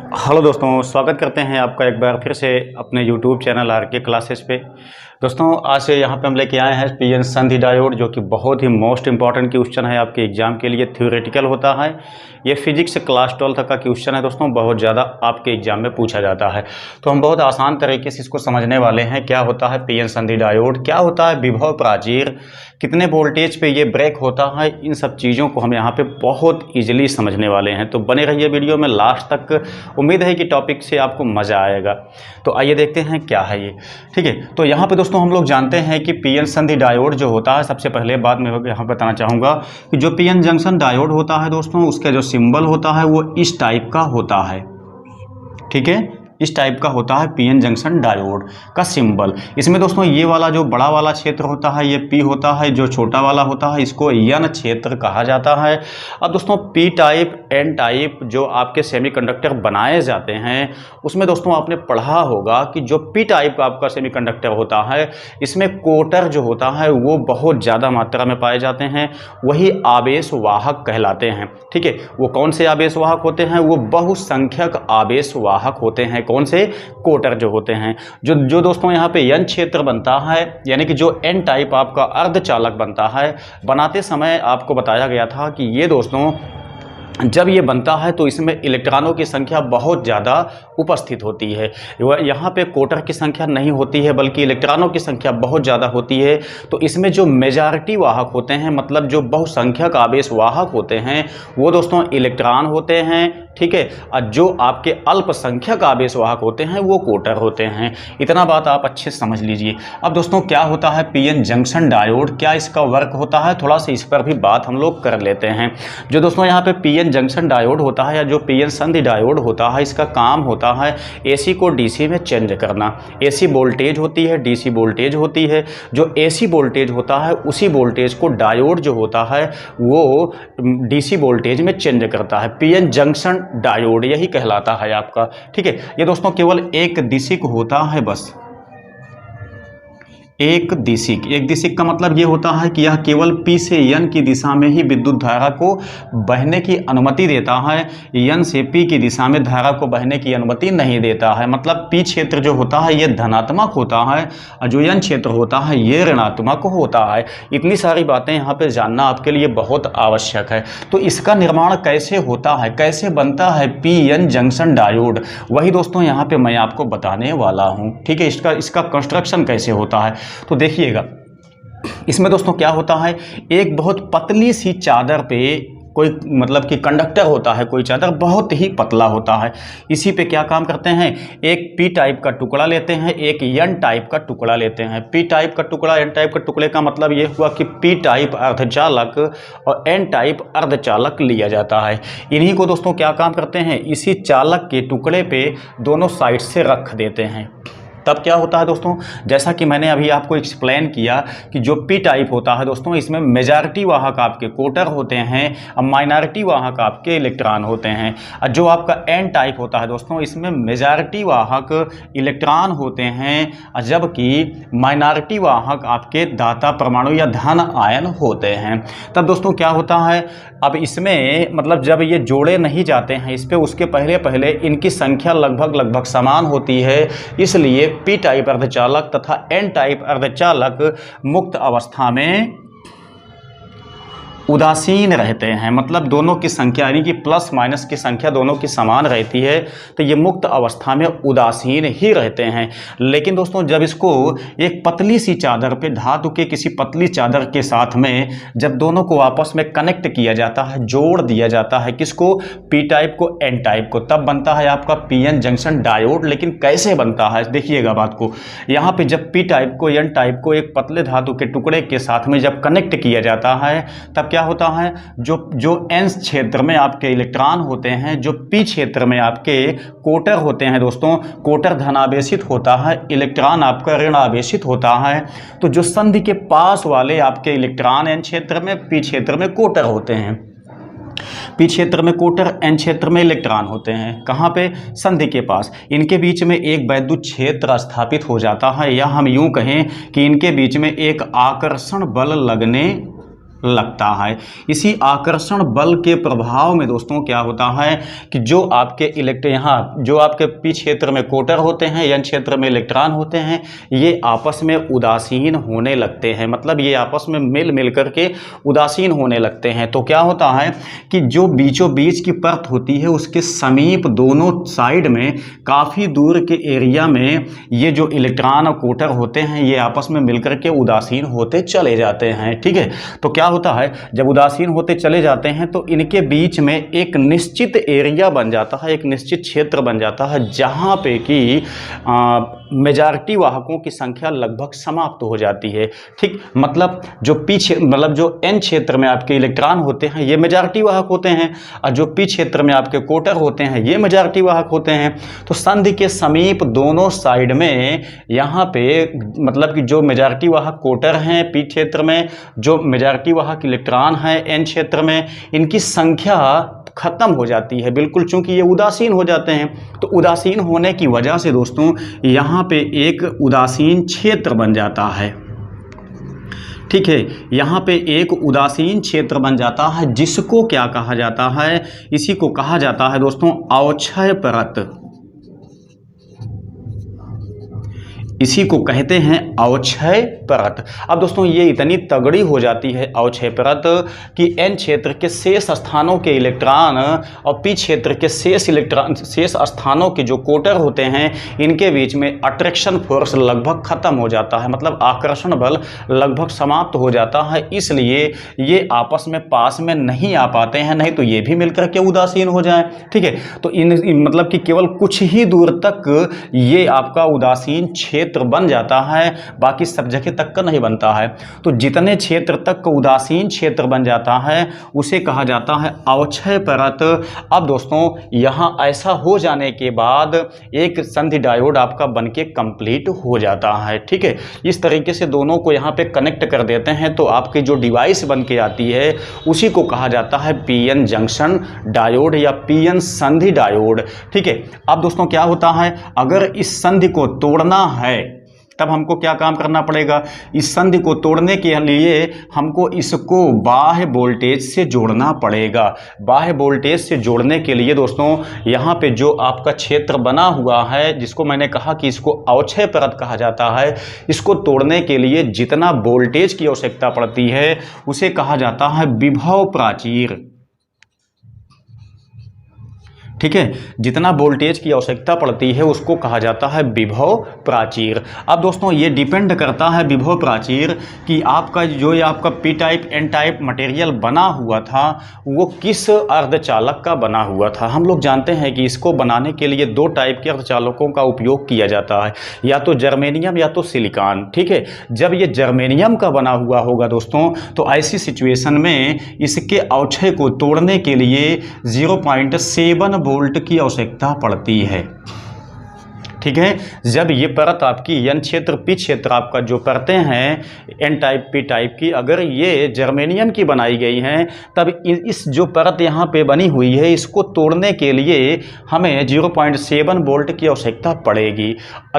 Hello दोस्तों, स्वागत करते हैं आपका एक बार फिर से अपने YouTube चैनल आरके क्लासेस पे। दोस्तों आज से यहाँ पे हम लेके आए हैं पीएन संधि डायोड, जो कि बहुत ही मोस्ट इंपॉर्टेंट क्वेश्चन है आपके एग्जाम के लिए। थ्योरेटिकल होता है, ये फिजिक्स क्लास 12 तक का क्वेश्चन है दोस्तों, बहुत ज़्यादा आपके एग्जाम में पूछा जाता है। तो हम बहुत आसान तरीके से इसको समझने वाले हैं। क्या होता है पीएन संधि डायोड, क्या होता है विभव प्राचीर, कितने वोल्टेज पे ये ब्रेक होता है, इन सब चीज़ों को हम यहाँ पे बहुत ईजिली समझने वाले हैं। तो बने रहिए वीडियो में लास्ट तक, उम्मीद है कि टॉपिक से आपको मज़ा आएगा। तो आइए देखते हैं क्या है ये। ठीक है, तो यहाँ पे दोस्तों हम लोग जानते हैं कि पीएन संधि डायोड जो होता है, सबसे पहले बात मैं यहाँ बताना चाहूँगा कि जो पीएन जंक्शन डायोड होता है दोस्तों, उसका जो सिंबल होता है वो इस टाइप का होता है। ठीक है, इस टाइप का होता है पीएन जंक्शन डायोड का सिंबल। इसमें दोस्तों ये वाला जो बड़ा वाला क्षेत्र होता है ये पी होता है, जो छोटा वाला होता है इसको एन क्षेत्र कहा जाता है। अब दोस्तों पी टाइप एन टाइप जो आपके सेमीकंडक्टर बनाए जाते हैं, उसमें दोस्तों आपने पढ़ा होगा कि जो पी टाइप का आपका सेमीकंडक्टर होता है, इसमें कोटर जो होता है वो बहुत ज़्यादा मात्रा में पाए जाते हैं, वही आवेश वाहक कहलाते हैं। ठीक है, वो कौन से आवेश वाहक होते हैं? वो बहुसंख्यक आवेश वाहक होते हैं। कौन से? कोटर जो होते हैं। जो दोस्तों यहाँ पे एन क्षेत्र बनता है, यानी कि जो एन टाइप आपका अर्धचालक बनता है, बनाते समय आपको बताया गया था कि ये दोस्तों जब ये बनता है तो इसमें इलेक्ट्रॉनों की संख्या बहुत ज़्यादा उपस्थित होती है। यहाँ पे कोटर की संख्या नहीं होती है, बल्कि इलेक्ट्रॉनों की संख्या बहुत ज़्यादा होती है। तो इसमें जो मेजॉरिटी वाहक होते हैं, मतलब जो बहुसंख्यक आवेश वाहक होते हैं, वो दोस्तों इलेक्ट्रॉन होते हैं। ठीक है, और जो आपके अल्पसंख्यक आवेश वाहक होते हैं वो कोटर होते हैं। इतना बात आप अच्छे से समझ लीजिए। अब दोस्तों क्या होता है पीएन जंक्शन डायोड, क्या इसका वर्क होता है, थोड़ा सा इस पर भी बात हम लोग कर लेते हैं। जो दोस्तों यहाँ पे पीएन जंक्शन डायोड होता है या जो पीएन संधि डायोड होता है, इसका काम होता है एसी को डीसी में चेंज करना। एसी वोल्टेज होती है, डीसी वोल्टेज होती है। जो एसी वोल्टेज होता है उसी वोल्टेज को डायोड जो होता है वो डीसी वोल्टेज में चेंज करता है। पीएन जंक्शन डायोड यही कहलाता है आपका। ठीक है, ये दोस्तों केवल एक दिशिक होता है, बस एक दिशिक का मतलब ये होता है कि यह केवल P से N की दिशा में ही विद्युत धारा को बहने की अनुमति देता है, N से P की दिशा में धारा को बहने की अनुमति नहीं देता है। मतलब P क्षेत्र जो होता है ये धनात्मक होता है और जो N क्षेत्र होता है ये ऋणात्मक होता है। इतनी सारी बातें यहाँ पे जानना आपके लिए बहुत आवश्यक है। तो इसका निर्माण कैसे होता है, कैसे बनता है पीएन जंक्शन डायोड, वही दोस्तों यहाँ पे मैं आपको बताने वाला हूँ। ठीक है, इसका कंस्ट्रक्शन कैसे होता है तो देखिएगा। इसमें दोस्तों क्या होता है, एक बहुत पतली सी चादर पे कोई मतलब कि कंडक्टर होता है, कोई चादर बहुत ही पतला होता है। इसी पे क्या काम करते हैं, एक पी टाइप का टुकड़ा लेते हैं, एक एन टाइप का टुकड़ा लेते हैं। पी टाइप का टुकड़ा, एन टाइप का टुकड़े का मतलब ये हुआ कि पी टाइप अर्धचालक और एन टाइप अर्धचालक लिया जाता है। इन्हीं को दोस्तों क्या काम करते हैं, इसी चालक के टुकड़े पे दोनों साइड से रख देते हैं। तब क्या होता है दोस्तों, जैसा कि मैंने अभी आपको एक्सप्लेन किया कि जो पी टाइप होता है दोस्तों, इसमें मेजॉरिटी वाहक आपके कोटर होते हैं और माइनॉरिटी वाहक आपके इलेक्ट्रॉन होते हैं। और जो आपका एन टाइप होता है दोस्तों, इसमें मेजॉरिटी वाहक इलेक्ट्रॉन होते हैं, जबकि माइनॉरिटी वाहक आपके दाता परमाणु या धन आयन होते हैं। तब दोस्तों क्या होता है, अब इसमें मतलब जब ये जोड़े नहीं जाते हैं इस पे, उसके पहले इनकी संख्या लगभग समान होती है। इसलिए पी टाइप अर्धचालक तथा एन टाइप अर्धचालक मुक्त अवस्था में उदासीन रहते हैं। मतलब दोनों की संख्या यानी कि प्लस माइनस की संख्या दोनों की समान रहती है, तो ये मुक्त अवस्था में उदासीन ही रहते हैं। लेकिन दोस्तों जब इसको एक पतली सी चादर पे, धातु के किसी पतली चादर के साथ में जब दोनों को आपस में कनेक्ट किया जाता है, जोड़ दिया जाता है, किसको, पी टाइप को एन टाइप को, तब बनता है आपका पीएन जंक्शन डायोड। लेकिन कैसे बनता है देखिएगा बात को। यहाँ पे जब पी टाइप को एन टाइप को एक पतले धातु के टुकड़े के साथ में जब कनेक्ट किया जाता है, तब क्या होता है, जो एन क्षेत्र में आपके इलेक्ट्रॉन होते हैं, जो पी क्षेत्र में आपके कोटर होते हैं दोस्तों, कोटर धनावेशित होता है, इलेक्ट्रॉन आपका ऋण आवेशित होता है। तो जो संधि के पास वाले आपके इलेक्ट्रॉन एन क्षेत्र में, पी क्षेत्र में कोटर होते हैं। पी क्षेत्र में कोटर, एन क्षेत्र में इलेक्ट्रॉन होते हैं। कहाँ पे, संधि के पास। इनके बीच में एक वैद्युत क्षेत्र स्थापित हो जाता है, या हम यूं कहें कि इनके बीच में एक आकर्षण बल लगने लगता है। इसी आकर्षण बल के प्रभाव में दोस्तों क्या होता है कि जो आपके यहाँ जो आपके पी क्षेत्र में कोटर होते हैं, एन क्षेत्र में इलेक्ट्रॉन होते हैं, ये आपस में उदासीन होने लगते हैं। मतलब ये आपस में मिल मिल करके उदासीन होने लगते हैं। तो क्या होता है कि जो बीचों बीच की परत होती है उसके समीप दोनों साइड में काफ़ी दूर के एरिया में ये जो इलेक्ट्रॉन और कोटर होते हैं ये आपस में मिलकर के उदासीन होते चले जाते हैं। ठीक है, तो क्या होता है जब उदासीन होते चले जाते हैं तो इनके बीच में एक निश्चित एरिया बन जाता है, एक निश्चित क्षेत्र बन जाता है जहां पे कि मेजॉरिटी वाहकों की संख्या लगभग समाप्त हो जाती है। ठीक, मतलब जो जो एन क्षेत्र में आपके इलेक्ट्रॉन होते हैं ये मेजॉरिटी वाहक होते हैं और जो पी क्षेत्र में आपके कोटर होते हैं ये मेजॉरिटी वाहक होते हैं। तो संधि के समीप दोनों साइड में यहाँ पे मतलब कि जो मेजॉरिटी वाहक कोटर हैं पी क्षेत्र में, जो मेजॉरिटी वाहक इलेक्ट्रॉन हैं एन क्षेत्र में, इनकी संख्या खत्म हो जाती है बिल्कुल, चूंकि ये उदासीन हो जाते हैं। तो उदासीन होने की वजह से दोस्तों यहाँ पे एक उदासीन क्षेत्र बन जाता है। ठीक है, यहाँ पे एक उदासीन क्षेत्र बन जाता है जिसको क्या कहा जाता है, इसी को कहा जाता है दोस्तों अवक्षय परत। इसी को कहते हैं अवक्षय परत। अब दोस्तों ये इतनी तगड़ी हो जाती है अवक्षय परत कि एन क्षेत्र के शेष स्थानों के इलेक्ट्रॉन और पी क्षेत्र के शेष स्थानों के जो कोटर होते हैं इनके बीच में अट्रैक्शन फोर्स लगभग खत्म हो जाता है। मतलब आकर्षण बल लगभग समाप्त हो जाता है, इसलिए ये आपस में पास में नहीं आ पाते हैं, नहीं तो ये भी मिलकर के उदासीन हो जाए। ठीक है, तो मतलब कि केवल कुछ ही दूर तक ये आपका उदासीन क्षेत्र बन जाता है, बाकी सब जगह तक का नहीं बनता है। तो जितने क्षेत्र तक उदासीन क्षेत्र बन जाता है उसे कहा जाता है अवक्षय परत। अब दोस्तों यहाँ ऐसा हो जाने के बाद एक संधि डायोड आपका बनके कंप्लीट हो जाता है। ठीक है, इस तरीके से दोनों को यहाँ पे कनेक्ट कर देते हैं तो आपकी जो डिवाइस बनके आती है उसी को कहा जाता है पीएन जंक्शन डायोड या पीएन संधि डायोड। ठीक है, अब दोस्तों क्या होता है अगर इस संधि को तोड़ना है तब हमको क्या काम करना पड़ेगा, इस संधि को तोड़ने के लिए हमको इसको बाह्य वोल्टेज से जोड़ना पड़ेगा। बाह्य वोल्टेज से जोड़ने के लिए दोस्तों यहाँ पे जो आपका क्षेत्र बना हुआ है जिसको मैंने कहा कि इसको अवक्षय परत कहा जाता है, इसको तोड़ने के लिए जितना वोल्टेज की आवश्यकता पड़ती है उसे कहा जाता है विभव प्राचीर। ठीक है, जितना वोल्टेज की आवश्यकता पड़ती है उसको कहा जाता है विभव प्राचीर। अब दोस्तों ये डिपेंड करता है विभव प्राचीर कि आपका जो ये आपका P type N type material बना हुआ था वो किस अर्धचालक का बना हुआ था। हम लोग जानते हैं कि इसको बनाने के लिए दो टाइप के अर्धचालकों का उपयोग किया जाता है, या तो जर्मेनियम या तो सिलिकॉन। ठीक है, जब ये जर्मेनियम का बना हुआ होगा दोस्तों तो ऐसी सिचुएशन में इसके अवक्षय को तोड़ने के लिए 0.7 वोल्ट की आवश्यकता पड़ती है। ठीक है, जब ये परत आपकी एन क्षेत्र पी क्षेत्र आपका जो परतें हैं एन टाइप पी टाइप की अगर ये जर्मेनियम की बनाई गई हैं तब इस जो परत यहाँ पे बनी हुई है इसको तोड़ने के लिए हमें 0.7 वोल्ट की आवश्यकता पड़ेगी।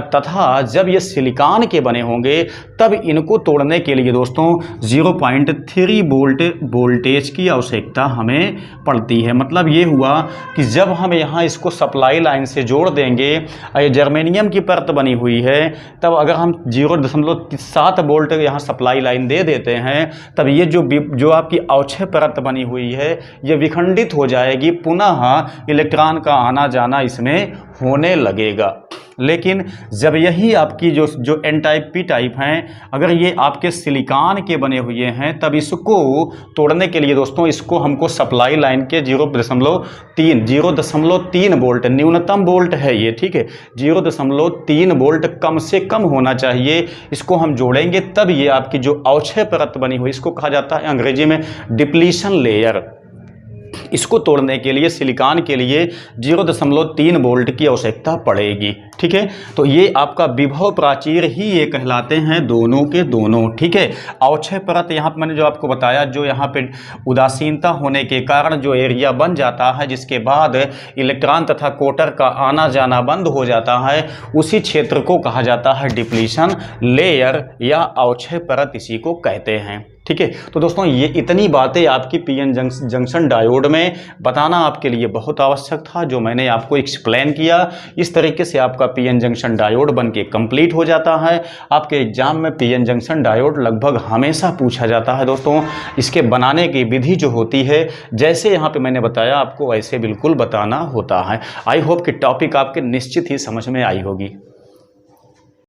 तथा जब ये सिलिकॉन के बने होंगे तब इनको तोड़ने के लिए दोस्तों 0.3 वोल्ट वोल्टेज की आवश्यकता हमें पड़ती है। मतलब ये हुआ कि जब हम यहाँ इसको सप्लाई लाइन से जोड़ देंगे, जर्मेनियम की परत बनी हुई है, तब अगर हम 0.7 वोल्ट यहाँ सप्लाई लाइन दे देते हैं तब ये जो आपकी अवक्षय परत बनी हुई है ये विखंडित हो जाएगी, पुनः इलेक्ट्रॉन का आना जाना इसमें होने लगेगा। लेकिन जब यही आपकी जो एन टाइप पी टाइप हैं अगर ये आपके सिलिकॉन के बने हुए हैं तब इसको तोड़ने के लिए दोस्तों इसको हमको सप्लाई लाइन के 0.3 वोल्ट न्यूनतम वोल्ट है ये। ठीक है, 0.3 वोल्ट कम से कम होना चाहिए, इसको हम जोड़ेंगे तब ये आपकी जो अवक्षय परत बनी हुई इसको कहा जाता है अंग्रेजी में डिप्लीशन लेयर। इसको तोड़ने के लिए सिलिकॉन के लिए 0.3 वोल्ट की आवश्यकता पड़ेगी। ठीक है, तो ये आपका विभव प्राचीर ही ये कहलाते हैं दोनों के दोनों। ठीक है, अवक्षय परत यहाँ पर मैंने जो आपको बताया जो यहाँ पे उदासीनता होने के कारण जो एरिया बन जाता है जिसके बाद इलेक्ट्रॉन तथा कोटर का आना जाना बंद हो जाता है उसी क्षेत्र को कहा जाता है डिप्लीशन लेयर या अवक्षय परत इसी को कहते हैं। ठीक है। तो दोस्तों ये इतनी बातें आपकी पीएन जंक्शन डायोड में बताना आपके लिए बहुत आवश्यक था, जो मैंने आपको एक्सप्लेन किया। इस तरीके से आपका पीएन जंक्शन डायोड बन के कंप्लीट हो जाता है। आपके एग्जाम में पीएन जंक्शन डायोड लगभग हमेशा पूछा जाता है दोस्तों। इसके बनाने की विधि जो होती है, जैसे यहाँ पे मैंने बताया आपको वैसे बिल्कुल बताना होता है। आई होप कि टॉपिक आपके निश्चित ही समझ में आई होगी।